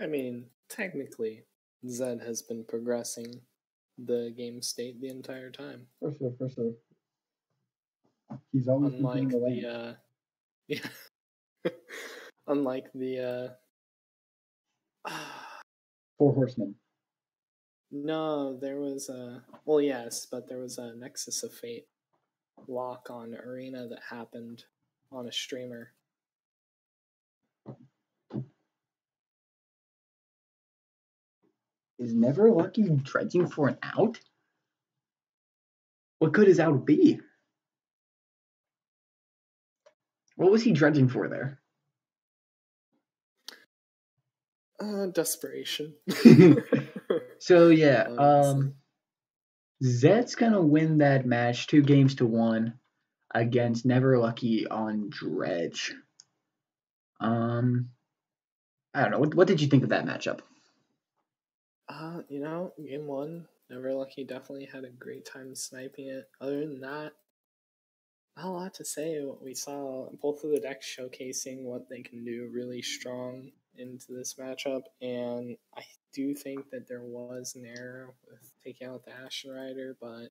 I mean, technically, Zed has been progressing the game state the entire time. For sure, for sure. He's always been Unlike the the, yeah. Unlike the, Four Horsemen. no, there was a, well, yes, but there was a Nexus of Fate lock on Arena that happened on a streamer. Is NeverLucky dredging for an out? What could his out be? What was he dredging for there? Desperation. So yeah, Honestly. Zed's gonna win that match 2-1 against NeverLucky on Dredge. I don't know. What did you think of that matchup? Game one, NeverLucky definitely had a great time sniping it. Other than that, not a lot to say. We saw both of the decks showcasing what they can do really strong into this matchup, and I do think that there was an error with taking out the Ashen Rider, but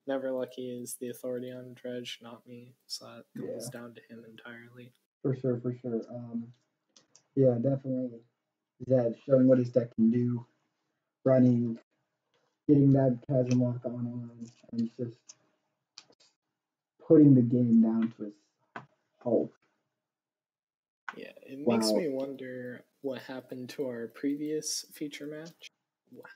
NeverLucky is the authority on Dredge, not me, so that goes down to him entirely. For sure, for sure. Yeah, definitely. Zed showing what his deck can do, running, getting that chasm lock on, and just putting the game down to its halt. Yeah, it makes me wonder what happened to our previous feature match,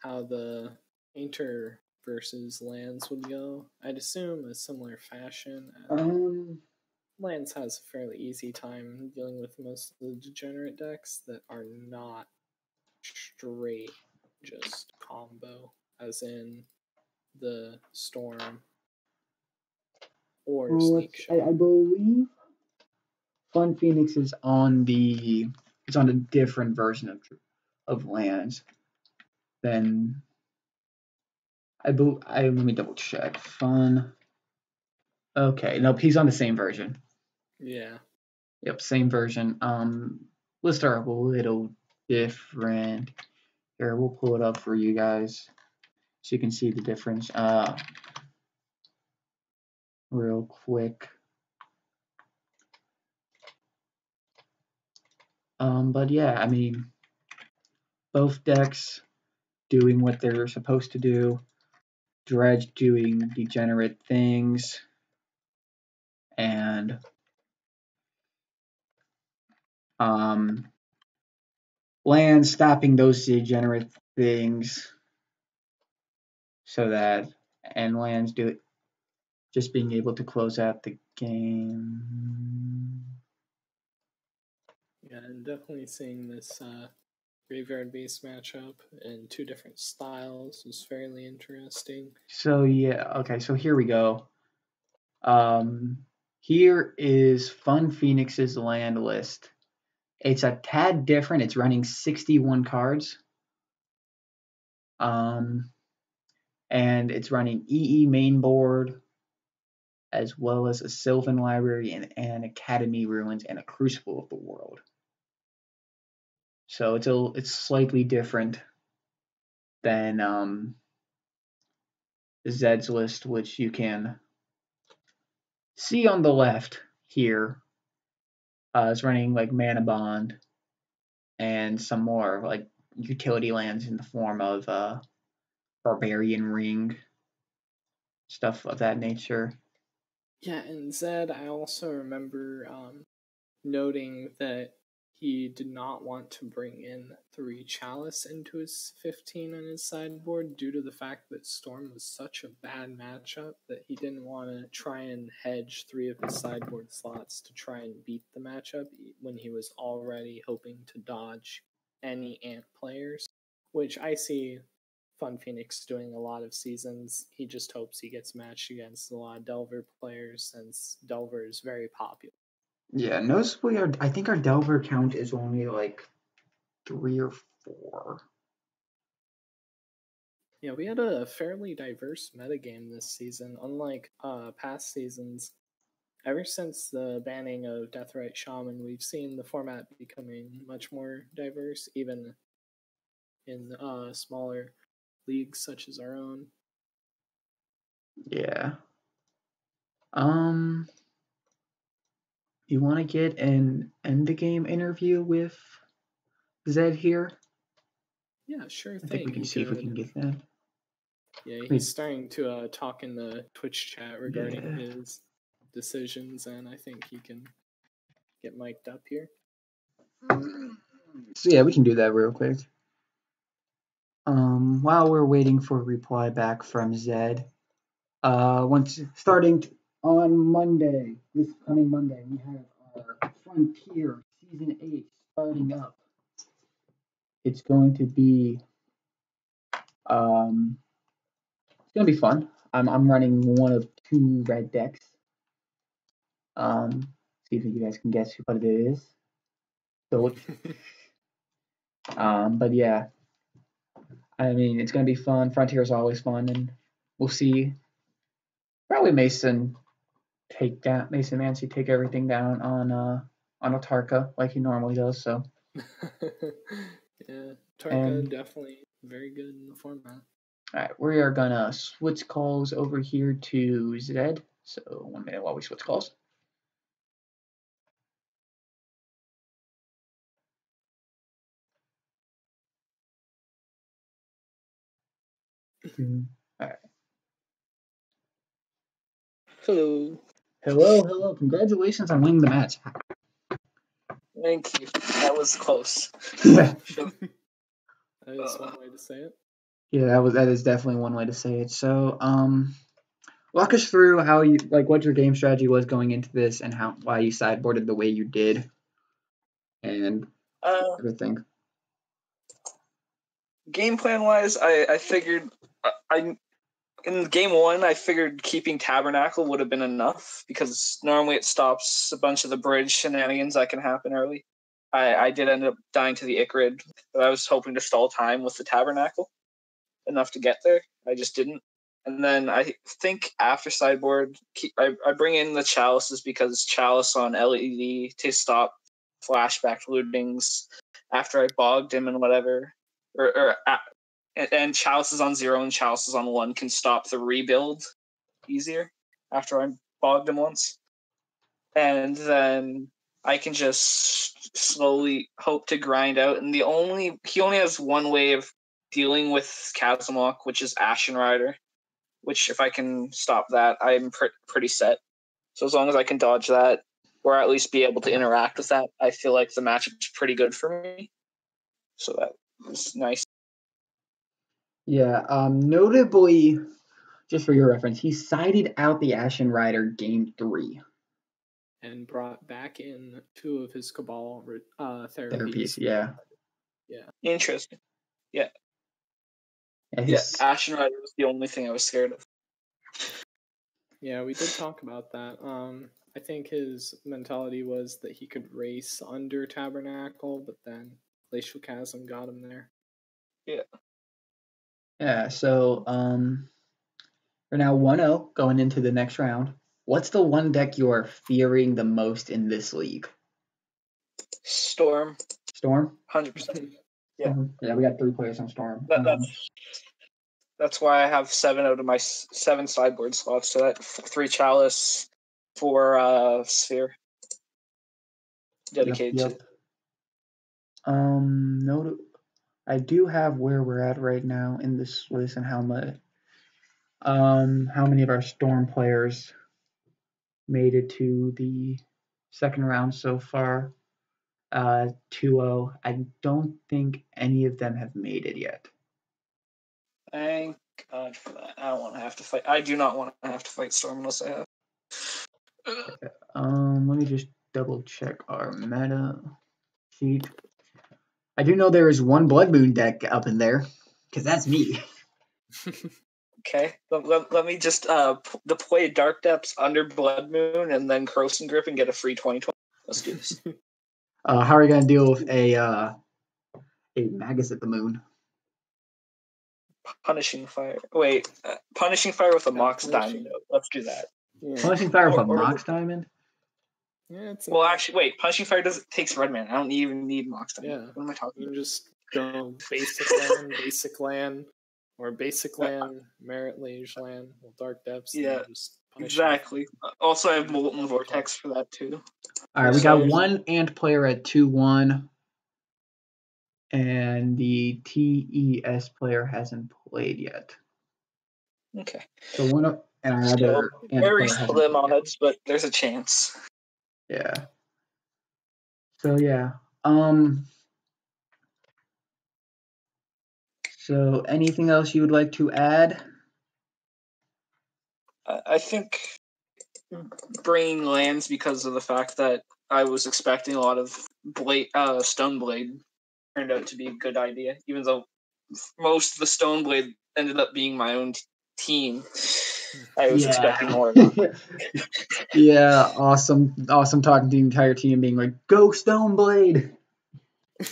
how the Painter versus Lands would go. I'd assume a similar fashion. Lands has a fairly easy time dealing with most of the degenerate decks that are not straight just combo, as in the Storm or Sneak Shot. I believe Fun Phoenix is on a different version of Lands than let me double check. Fun. Okay, nope, he's on the same version. Yeah. Yep, same version. Lists are a little different. Here, we'll pull it up for you guys so you can see the difference. Real quick. But yeah, I mean, both decks doing what they're supposed to do. Dredge doing degenerate things, and Land stopping those degenerate things, so that and Lands do it, just being able to close out the game. Yeah, and definitely seeing this graveyard-based matchup in two different styles was fairly interesting. So yeah, okay, so here we go. Here is Fun Phoenix's land list. It's a tad different. It's running 61 cards. And it's running EE main board, as well as a Sylvan Library and an Academy Ruins and a Crucible of the World. So it's slightly different than Zed's list, which you can see on the left here. It's running like Mana Bond and some more like utility lands in the form of Barbarian Ring, stuff of that nature. Yeah, and Zed, I also remember noting that he did not want to bring in 3 Chalice into his 15 on his sideboard due to the fact that Storm was such a bad matchup that he didn't want to try and hedge 3 of his sideboard slots to try and beat the matchup when he was already hoping to dodge any Ant players, which I see Fun Phoenix doing a lot of seasons. He just hopes he gets matched against a lot of Delver players since Delver is very popular. Yeah, noticeably, I think our Delver count is only like 3 or 4. Yeah, we had a fairly diverse metagame this season, unlike past seasons. Ever since the banning of Deathrite Shaman, we've seen the format becoming much more diverse, even in smaller leagues such as our own. Yeah. You want to get an end the game interview with Zed here? Yeah, sure thing. I think we can see if we can get that. Yeah, he's starting to talk in the Twitch chat regarding his decisions, and I think he can get mic'd up here. So yeah, we can do that real quick. While we're waiting for a reply back from Zed, once starting on Monday, this coming Monday, we have our Frontier Season 8 starting up. It's going to be it's gonna be fun. I'm running one of two red decks. See if you guys can guess what it is. So, but yeah, I mean it's gonna be fun. Frontier is always fun, and we'll see. Probably Mason Mancy take everything down on Otarka like he normally does. So yeah, Tarka definitely very good in the format. All right, we are gonna switch calls over here to Zed. So 1 minute while we switch calls. All right. Hello. Congratulations on winning the match. Thank you. That was close. Yeah. That is one way to say it. Yeah, that is definitely one way to say it. So, walk us through how you what your game strategy was going into this, and why you sideboarded the way you did, and everything. Game plan wise, I figured in game 1 I figured keeping Tabernacle would have been enough because normally it stops a bunch of the bridge shenanigans that can happen early. I did end up dying to the Ichrid, but I was hoping to stall time with the Tabernacle enough to get there. I just didn't. And then I think after sideboard, I bring in the Chalices because Chalice on LED to stop flashback lootings after I bogged him and whatever. And Chalices on 0 and Chalices on 1 can stop the rebuild easier after I bogged him once. And then I can just slowly hope to grind out. And he only has one way of dealing with Chasmlock, which is Ashen Rider, which if I can stop that, I'm pretty set. So as long as I can dodge that, or at least be able to interact with that, I feel like the matchup's pretty good for me. So that was nice. Yeah, notably, just for your reference, he sided out the Ashen Rider game 3. And brought back in 2 of his Cabal therapies. Yeah. Interesting. Yeah. Ashen Rider was the only thing I was scared of. Yeah, we did talk about that. I think his mentality was that he could race under Tabernacle, but then Glacial Chasm got him there. Yeah. Yeah, so we're now 1-0 going into the next round. What's the one deck you are fearing the most in this league? Storm. 100%. Yeah. Yeah, we got 3 players on Storm. That's why I have 7 out of my 7 sideboard slots. So that 3 Chalice, 4 Sphere. Dedicated to. No, I do have where we're at right now in this list and how many of our Storm players made it to the second round so far. 2-0. I don't think any of them have made it yet. Thank God for that. I don't want to have to fight. I do not want to have to fight Storm unless I have. Okay. Let me just double check our meta sheet. I do know there is one Blood Moon deck up in there, because that's me. Okay, let me just deploy Dark Depths under Blood Moon and then Croson Grip and get a free 2020. Let's do this. How are you gonna deal with a Magus at the Moon? Punishing Fire. Wait, Punishing Fire with a Mox Punishing. Diamond. Let's do that. Yeah. Punishing Fire with a Or- Mox Diamond? Yeah, it's Well, actually, wait. Punishing Fire takes Red Man. I don't even need Mox Diamond. Yeah. What am I talking You about? can just go basic land, or basic land, Merit Liege land, well, Dark Depths. And Yeah, then just punish Exactly. Also, I have Molten Vortex for that too. All right, we got So- one Ant player at 2-1, and the TES player hasn't played yet. Okay. So one of and our So, other Ant very player hasn't slim played yet. odds, but there's a chance. Yeah. So yeah. So anything else you would like to add? I think bringing lands because of the fact that I was expecting a lot of Stoneblade turned out to be a good idea, even though most of the Stoneblade ended up being my own team. I was expecting more of that. Yeah, awesome talking to the entire team, being like, "Go Stoneblade!"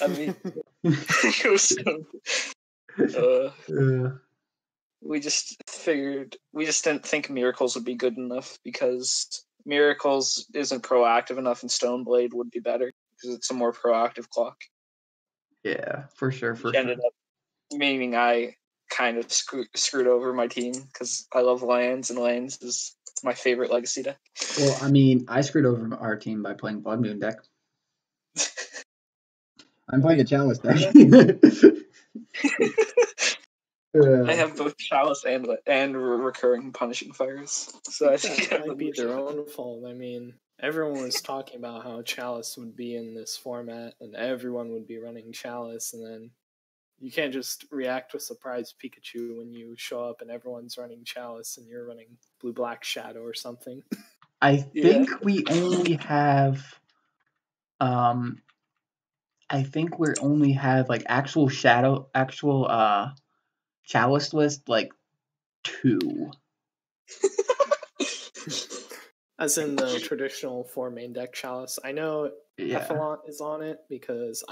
I mean, it was we just didn't think Miracles would be good enough because Miracles isn't proactive enough and Stoneblade would be better because it's a more proactive clock. Yeah, for sure. Which ended up meaning I kind of screwed over my team because I love lands and lands is my favorite legacy deck. Well, I mean, I screwed over our team by playing Blood Moon deck. I'm playing a Chalice deck. I have both Chalice and recurring Punishing Fires, so I think that might be their own fault. I mean, everyone was talking about how Chalice would be in this format, and everyone would be running Chalice, and then you can't just react with surprise Pikachu when you show up and everyone's running Chalice and you're running Blue-Black Shadow or something. I think we only have, like actual Chalice list like 2. As in the traditional 4 main deck Chalice. I know Yeah. Effalont is on it because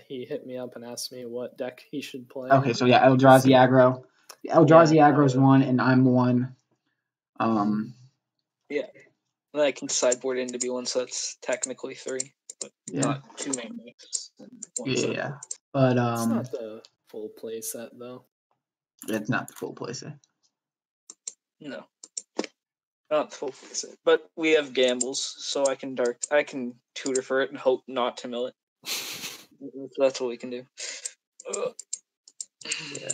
he hit me up and asked me what deck he should play. Okay, so yeah, Eldrazi aggro. Eldrazi Yeah, aggro's 1, and I'm 1. Yeah, and I can sideboard in to be 1, so that's technically 3, but not 2 main decks. Yeah, but it's not the full play set though. it's not the full playset. No, not the full play set. But we have gambles, so I can tutor for it and hope not to mill it. That's what we can do. Yeah.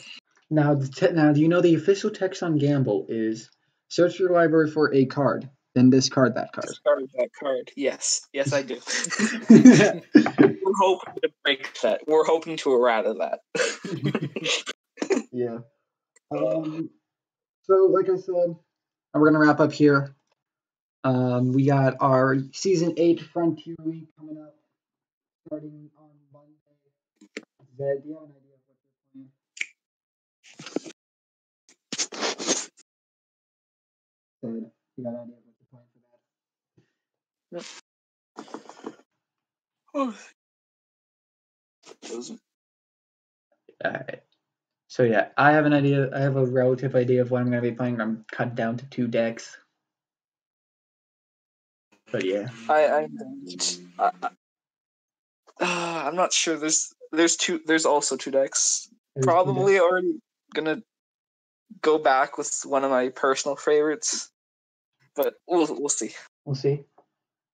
Now, do you know the official text on Gamble is search your library for a card, then discard that card. Discard that card. Yes, I do. We're hoping to break that. We're hoping to errata that. Yeah. So, like I said, we're gonna wrap up here. We got our Season 8 Frontier Week coming up, starting on Monday. Zed, do you have an idea of what you're playing? Zed, you got an idea of what you're playing for that? Oh. Alright. So yeah, I have an idea. I have a relative idea of what I'm going to be playing. I'm cut down to 2 decks. But yeah. I'm not sure. There's also 2 decks. Probably already gonna go back with one of my personal favorites, but we'll see. We'll see.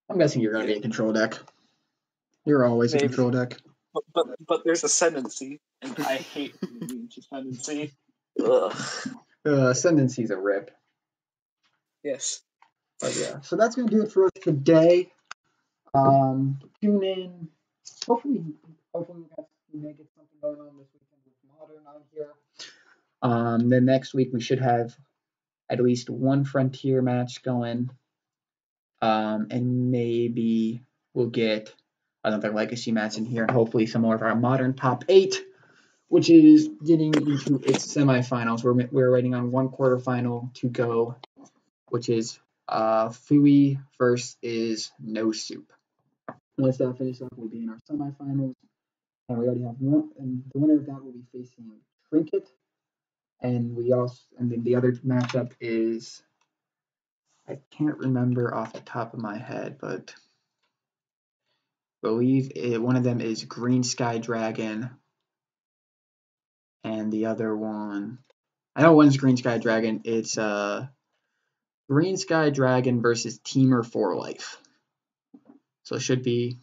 I'm guessing you're going to be a control deck. You're always a control deck. But there's Ascendancy, and I hate Ascendancy. Ugh. Ascendancy's a rip. Yes. But yeah, so that's going to do it for us today. Tune in. Hopefully we may get something going on this weekend with Modern on here. Then next week we should have at least 1 Frontier match going. And maybe we'll get another Legacy match in here, and hopefully some more of our Modern top 8, which is getting into its semifinals. We're waiting on 1 quarterfinal to go, which is Fui versus No Soup. Once that finishes up, we'll be in our semifinals, and we already have 1, and the winner of that will be facing Trinket, and then the other matchup is, I can't remember off the top of my head, but I believe one of them is Green Sky Dragon, and the other one, I know one's Green Sky Dragon. It's Green Sky Dragon versus Teamer for Life. So it should be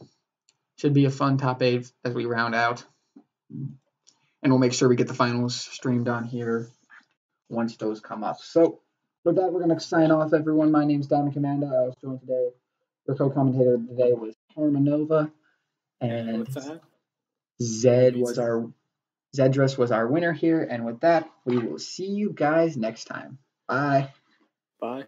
a fun top 8 as we round out. And we'll make sure we get the finals streamed on here once those come up. So with that, we're going to sign off, everyone. My name's Diamond Commando. I was joined today. The co-commentator today was Harmonova. And with that, Xeddrezz was our winner here. And with that, we will see you guys next time. Bye. Bye.